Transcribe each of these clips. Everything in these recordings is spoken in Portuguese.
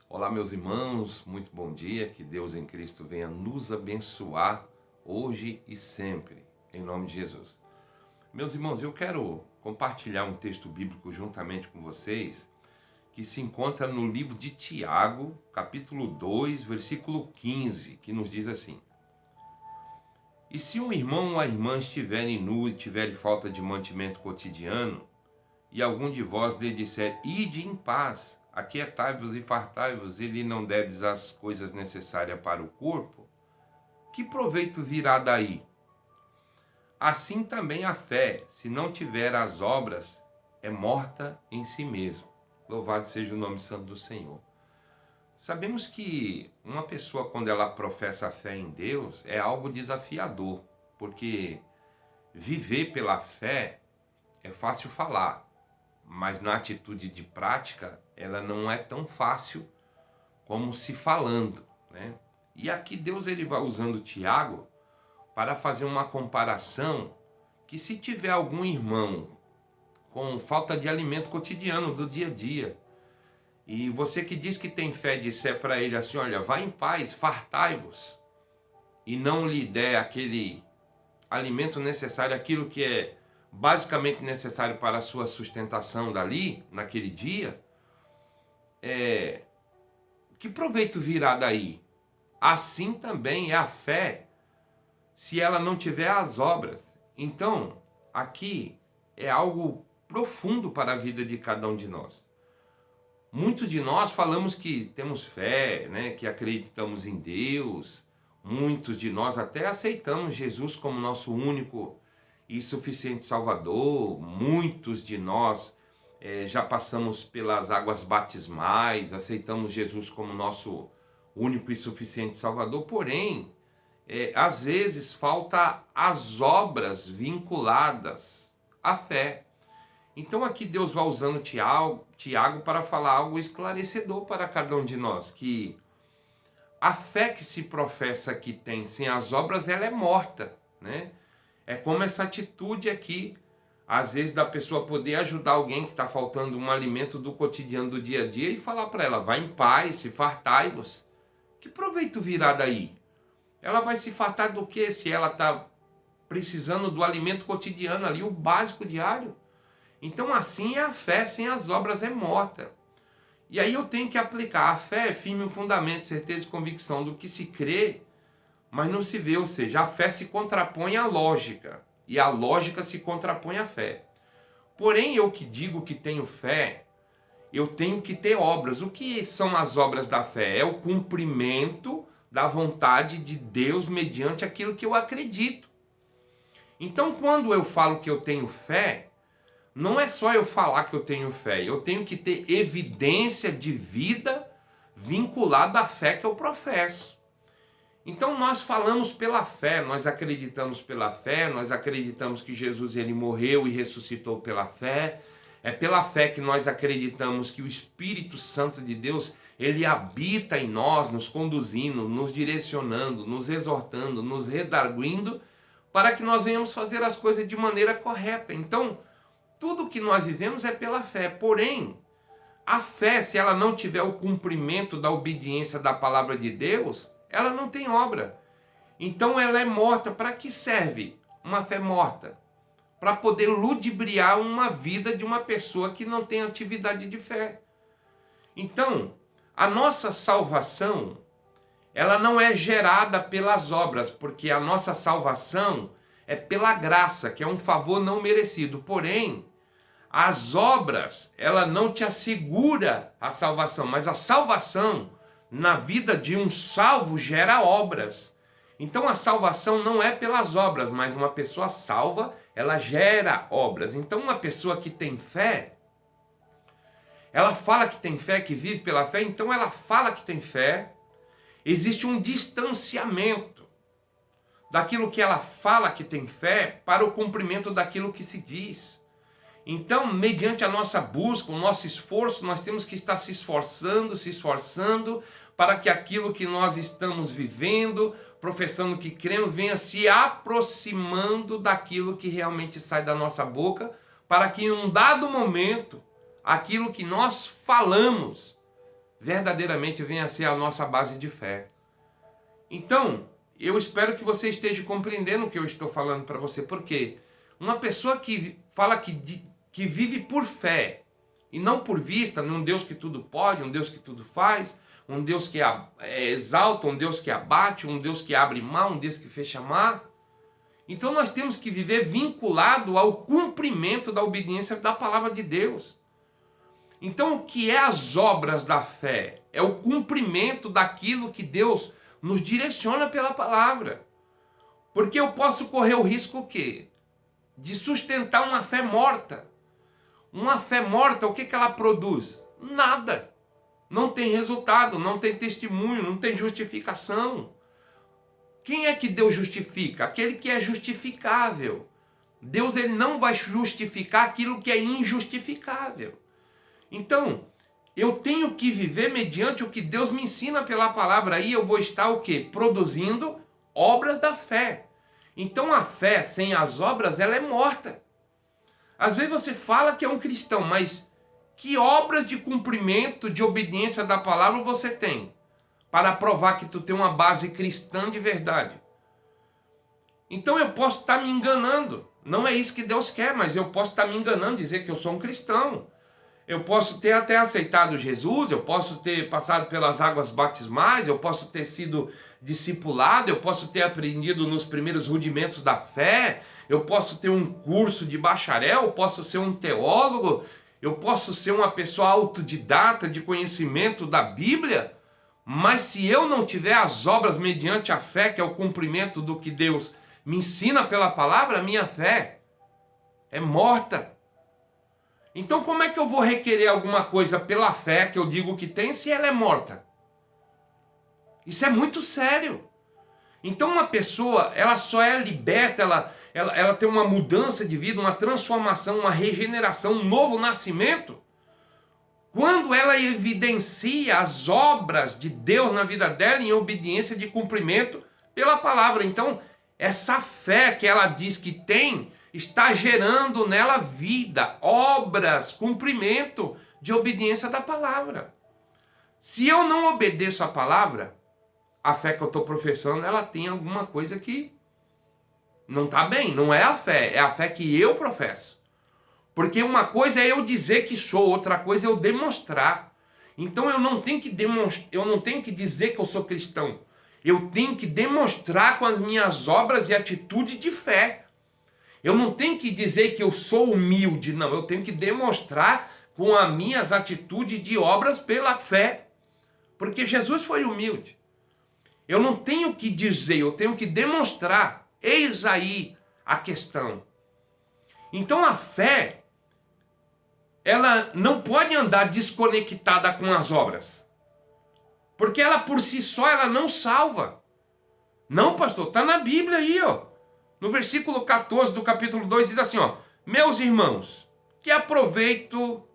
Olá, meus irmãos, muito bom dia, que Deus em Cristo venha nos abençoar hoje e sempre, em nome de Jesus. Meus irmãos, eu quero compartilhar um texto bíblico juntamente com vocês, que se encontra no livro de Tiago, capítulo 2, versículo 15, que nos diz assim: E se um irmão ou a irmã estiverem nu e tiverem falta de mantimento cotidiano, e algum de vós lhe disser, ide em paz, aquietai-vos e fartai-vos, e lhe não deres as coisas necessárias para o corpo, que proveito virá daí? Assim também a fé, se não tiver as obras, é morta em si mesmo. Louvado seja o nome santo do Senhor. Sabemos que uma pessoa, quando ela professa a fé em Deus, é algo desafiador, porque viver pela fé é fácil falar, mas na atitude de prática, ela não é tão fácil como se falando, né? E aqui Deus ele vai usando Tiago para fazer uma comparação que se tiver algum irmão com falta de alimento cotidiano do dia a dia, e você que diz que tem fé disser para ele assim, olha, vá em paz, fartai-vos, e não lhe der aquele alimento necessário, aquilo que é basicamente necessário para a sua sustentação dali, naquele dia, que proveito virá daí? Assim também é a fé, se ela não tiver as obras. Então, aqui é algo profundo para a vida de cada um de nós. Muitos de nós falamos que temos fé, né, que acreditamos em Deus. Muitos de nós até aceitamos Jesus como nosso único e suficiente Salvador. Muitos de nós já passamos pelas águas batismais, aceitamos Jesus como nosso único e suficiente Salvador. Porém, às vezes falta as obras vinculadas à fé. Então aqui Deus vai usando Tiago para falar algo esclarecedor para cada um de nós, que a fé que se professa que tem sem as obras, ela é morta, né? É como essa atitude aqui, às vezes da pessoa poder ajudar alguém que está faltando um alimento do cotidiano do dia a dia e falar para ela, vai em paz, se fartai-vos. Que proveito virá daí? Ela vai se fartar do quê se ela está precisando do alimento cotidiano ali, o básico diário? Então assim é a fé, sem as obras é morta. E aí eu tenho que aplicar. A fé é firme um fundamento, certeza e convicção do que se crê, mas não se vê. Ou seja, a fé se contrapõe à lógica, e a lógica se contrapõe à fé. Porém, eu que digo que tenho fé, eu tenho que ter obras. O que são as obras da fé? É o cumprimento da vontade de Deus mediante aquilo que eu acredito. Então, quando eu falo que eu tenho fé, não é só eu falar que eu tenho fé, eu tenho que ter evidência de vida vinculada à fé que eu professo. Então nós falamos pela fé, nós acreditamos pela fé, nós acreditamos que Jesus ele morreu e ressuscitou pela fé. É pela fé que nós acreditamos que o Espírito Santo de Deus, ele habita em nós, nos conduzindo, nos direcionando, nos exortando, nos redarguindo, para que nós venhamos fazer as coisas de maneira correta. Então, tudo que nós vivemos é pela fé, porém, a fé, se ela não tiver o cumprimento da obediência da palavra de Deus, ela não tem obra. Então ela é morta. Para que serve uma fé morta? Para poder ludibriar uma vida de uma pessoa que não tem atividade de fé. Então, a nossa salvação, ela não é gerada pelas obras, porque a nossa salvação é pela graça, que é um favor não merecido. Porém, as obras, ela não te assegura a salvação, mas a salvação na vida de um salvo gera obras. Então a salvação não é pelas obras, mas uma pessoa salva, ela gera obras. Então uma pessoa que tem fé, ela fala que tem fé, que vive pela fé, então ela fala que tem fé. Existe um distanciamento daquilo que ela fala que tem fé para o cumprimento daquilo que se diz. Então, mediante a nossa busca, o nosso esforço, nós temos que estar se esforçando para que aquilo que nós estamos vivendo, professando que cremos, venha se aproximando daquilo que realmente sai da nossa boca, para que em um dado momento, aquilo que nós falamos verdadeiramente venha a ser a nossa base de fé. Então, eu espero que você esteja compreendendo o que eu estou falando para você, porque uma pessoa que fala que vive por fé e não por vista, num Deus que tudo pode, um Deus que tudo faz, um Deus que exalta, um Deus que abate, um Deus que abre mar, um Deus que fecha mar. Então nós temos que viver vinculado ao cumprimento da obediência da palavra de Deus. Então o que é as obras da fé? É o cumprimento daquilo que Deus nos direciona pela palavra. Porque eu posso correr o risco o quê? De sustentar uma fé morta. Uma fé morta, o que ela produz? Nada. Não tem resultado, não tem testemunho, não tem justificação. Quem é que Deus justifica? Aquele que é justificável. Deus ele não vai justificar aquilo que é injustificável. Então, eu tenho que viver mediante o que Deus me ensina pela palavra. Aí eu vou estar o quê? Produzindo obras da fé. Então a fé sem as obras, ela é morta. Às vezes você fala que é um cristão, mas que obras de cumprimento, de obediência da palavra você tem? Para provar que tu tem uma base cristã de verdade. Então eu posso estar me enganando. Não é isso que Deus quer, mas eu posso estar me enganando, dizer que eu sou um cristão. Eu posso ter até aceitado Jesus, eu posso ter passado pelas águas batismais, eu posso ter sido discipulado, eu posso ter aprendido nos primeiros rudimentos da fé, eu posso ter um curso de bacharel, eu posso ser um teólogo, eu posso ser uma pessoa autodidata de conhecimento da Bíblia, mas se eu não tiver as obras mediante a fé, que é o cumprimento do que Deus me ensina pela palavra, a minha fé é morta. Então como é que eu vou requerer alguma coisa pela fé que eu digo que tem se ela é morta? Isso é muito sério. Então uma pessoa, ela só é liberta, ela tem uma mudança de vida, uma transformação, uma regeneração, um novo nascimento, quando ela evidencia as obras de Deus na vida dela em obediência de cumprimento pela palavra. Então essa fé que ela diz que tem, está gerando nela vida, obras, cumprimento de obediência da palavra. Se eu não obedeço a palavra, a fé que eu estou professando, ela tem alguma coisa que não está bem. Não é a fé que eu professo. Porque uma coisa é eu dizer que sou, outra coisa é eu demonstrar. Então eu não tenho que dizer que eu sou cristão. Eu tenho que demonstrar com as minhas obras e atitudes de fé. Eu não tenho que dizer que eu sou humilde, não. Eu tenho que demonstrar com as minhas atitudes de obras pela fé. Porque Jesus foi humilde. Eu não tenho que dizer, eu tenho que demonstrar. Eis aí a questão. Então a fé, ela não pode andar desconectada com as obras. Porque ela por si só, ela não salva. Não, pastor, está na Bíblia aí, ó. No versículo 14 do capítulo 2 diz assim, ó: meus irmãos, que aproveito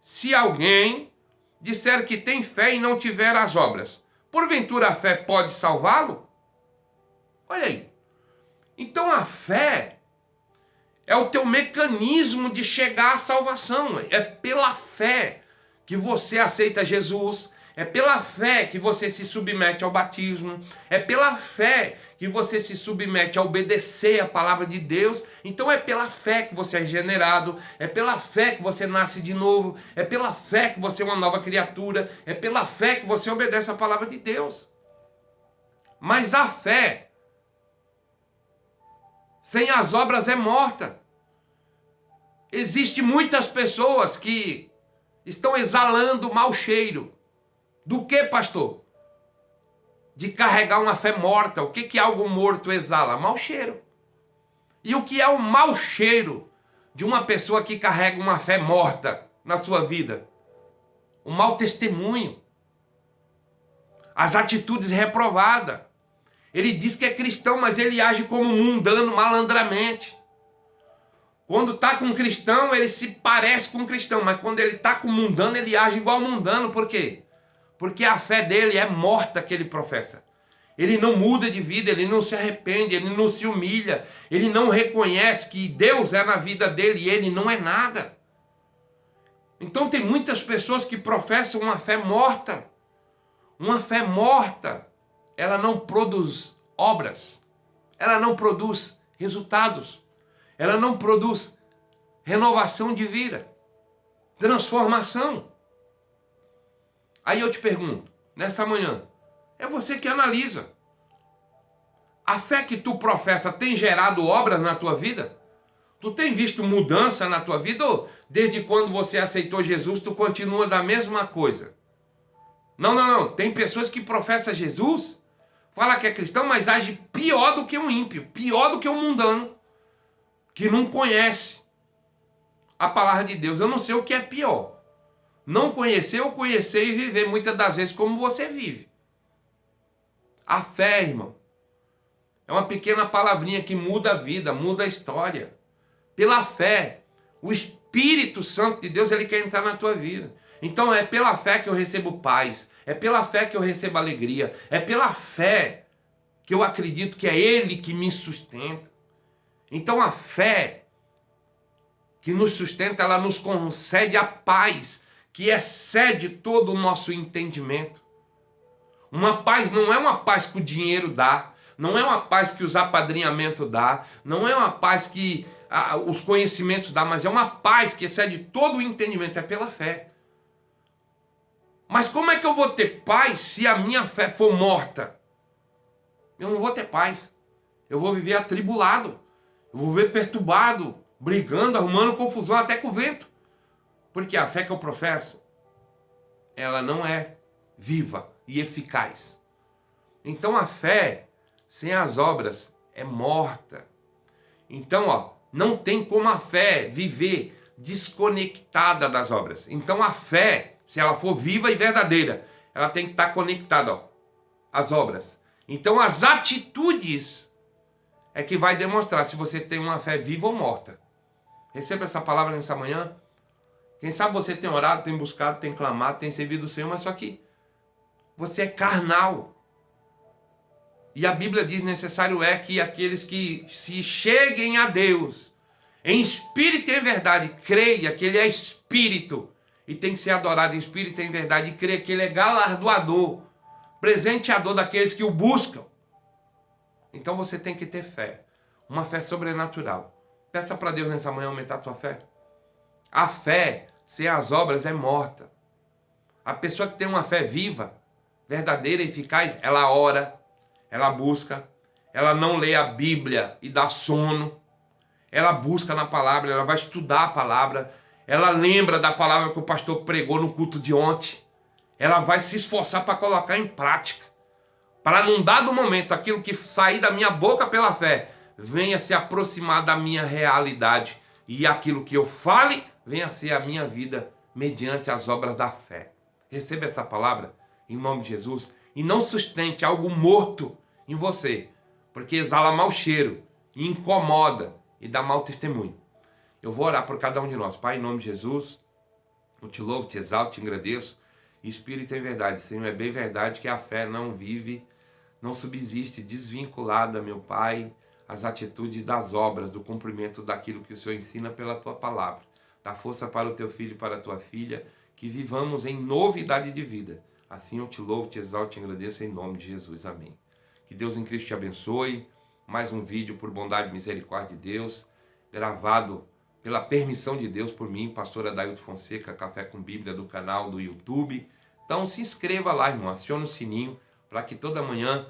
se alguém disser que tem fé e não tiver as obras. Porventura a fé pode salvá-lo? Olha aí. Então a fé é o teu mecanismo de chegar à salvação. É pela fé que você aceita Jesus. É pela fé que você se submete ao batismo. É pela fé que você se submete a obedecer a palavra de Deus. Então é pela fé que você é regenerado. É pela fé que você nasce de novo. É pela fé que você é uma nova criatura. É pela fé que você obedece a palavra de Deus. Mas a fé sem as obras é morta. Existem muitas pessoas que estão exalando mau cheiro. Do que, pastor? De carregar uma fé morta. O que algo morto exala? Mau cheiro. E o que é o mau cheiro de uma pessoa que carrega uma fé morta na sua vida? O mau testemunho. As atitudes reprovadas. Ele diz que é cristão, mas ele age como mundano malandramente. Quando está com um cristão, ele se parece com um cristão, mas quando ele está com um mundano, ele age igual mundano. Por quê? Porque a fé dele é morta que ele professa. Ele não muda de vida, ele não se arrepende, ele não se humilha, ele não reconhece que Deus é na vida dele e ele não é nada. Então tem muitas pessoas que professam uma fé morta. Uma fé morta, ela não produz obras, ela não produz resultados, ela não produz renovação de vida, transformação. Aí eu te pergunto, nessa manhã, é você que analisa. A fé que tu professa tem gerado obras na tua vida? Tu tem visto mudança na tua vida ou desde quando você aceitou Jesus tu continua da mesma coisa? Não. Tem pessoas que professam Jesus, fala que é cristão, mas age pior do que um ímpio, pior do que um mundano, que não conhece a palavra de Deus. Eu não sei o que é pior. Não conhecer ou conhecer e viver muitas das vezes como você vive. A fé, irmão, é uma pequena palavrinha que muda a vida, muda a história. Pela fé, o Espírito Santo de Deus, ele quer entrar na tua vida. Então é pela fé que eu recebo paz, é pela fé que eu recebo alegria, é pela fé que eu acredito que é Ele que me sustenta. Então a fé que nos sustenta, ela nos concede a paz que excede todo o nosso entendimento. Uma paz não é uma paz que o dinheiro dá, não é uma paz que os apadrinhamentos dá, não é uma paz que os conhecimentos dá, mas é uma paz que excede todo o entendimento, é pela fé. Mas como é que eu vou ter paz se a minha fé for morta? Eu não vou ter paz. Eu vou viver atribulado. Eu vou viver perturbado, brigando, arrumando confusão até com o vento. Porque a fé que eu professo, ela não é viva e eficaz. Então a fé, sem as obras, é morta. Então, não tem como a fé viver desconectada das obras. Então a fé, se ela for viva e verdadeira, ela tem que estar conectada às obras. Então as atitudes é que vai demonstrar se você tem uma fé viva ou morta. Receba essa palavra nessa manhã. Quem sabe você tem orado, tem buscado, tem clamado, tem servido o Senhor, mas só que você é carnal. E a Bíblia diz, necessário é que aqueles que se cheguem a Deus, em espírito e em verdade, creia que Ele é espírito, e tem que ser adorado em espírito e em verdade, e creia que Ele é galardoador, presenteador daqueles que o buscam. Então você tem que ter fé, uma fé sobrenatural. Peça para Deus nessa manhã aumentar a tua fé. A fé, sem as obras, é morta. A pessoa que tem uma fé viva, verdadeira e eficaz, ela ora, ela busca, ela não lê a Bíblia e dá sono, ela busca na palavra, ela vai estudar a palavra, ela lembra da palavra que o pastor pregou no culto de ontem, ela vai se esforçar para colocar em prática, para num dado momento aquilo que sair da minha boca pela fé venha se aproximar da minha realidade e aquilo que eu fale venha a ser a minha vida mediante as obras da fé. Receba essa palavra em nome de Jesus e não sustente algo morto em você, porque exala mau cheiro, e incomoda e dá mau testemunho. Eu vou orar por cada um de nós. Pai, em nome de Jesus, eu te louvo, te exalto, te agradeço. Espírito em verdade, Senhor, é bem verdade que a fé não vive, não subsiste desvinculada, meu Pai, às atitudes das obras, do cumprimento daquilo que o Senhor ensina pela tua palavra. Dá força para o teu filho e para a tua filha, que vivamos em novidade de vida. Assim eu te louvo, te exalto, te agradeço em nome de Jesus. Amém. Que Deus em Cristo te abençoe. Mais um vídeo por bondade e misericórdia de Deus, gravado pela permissão de Deus por mim, pastor Adailto Fonseca, Café com Bíblia, do canal do YouTube. Então se inscreva lá, irmão, acione o sininho para que toda manhã,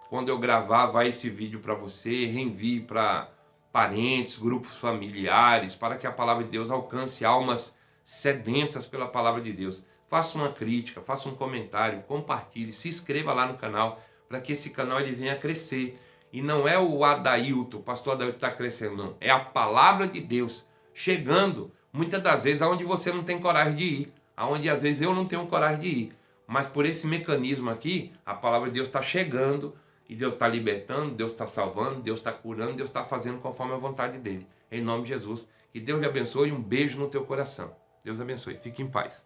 quando eu gravar, vai esse vídeo para você, reenvie para parentes, grupos familiares, para que a palavra de Deus alcance almas sedentas pela palavra de Deus. Faça uma crítica, faça um comentário, compartilhe, se inscreva lá no canal, para que esse canal ele venha a crescer. E não é o Adailto, o pastor Adailto está crescendo, não. É a palavra de Deus chegando, muitas das vezes, aonde você não tem coragem de ir, aonde às vezes eu não tenho coragem de ir. Mas por esse mecanismo aqui, a palavra de Deus está chegando, e Deus está libertando, Deus está salvando, Deus está curando, Deus está fazendo conforme a vontade dele. Em nome de Jesus. Que Deus lhe abençoe e um beijo no teu coração. Deus abençoe. Fique em paz.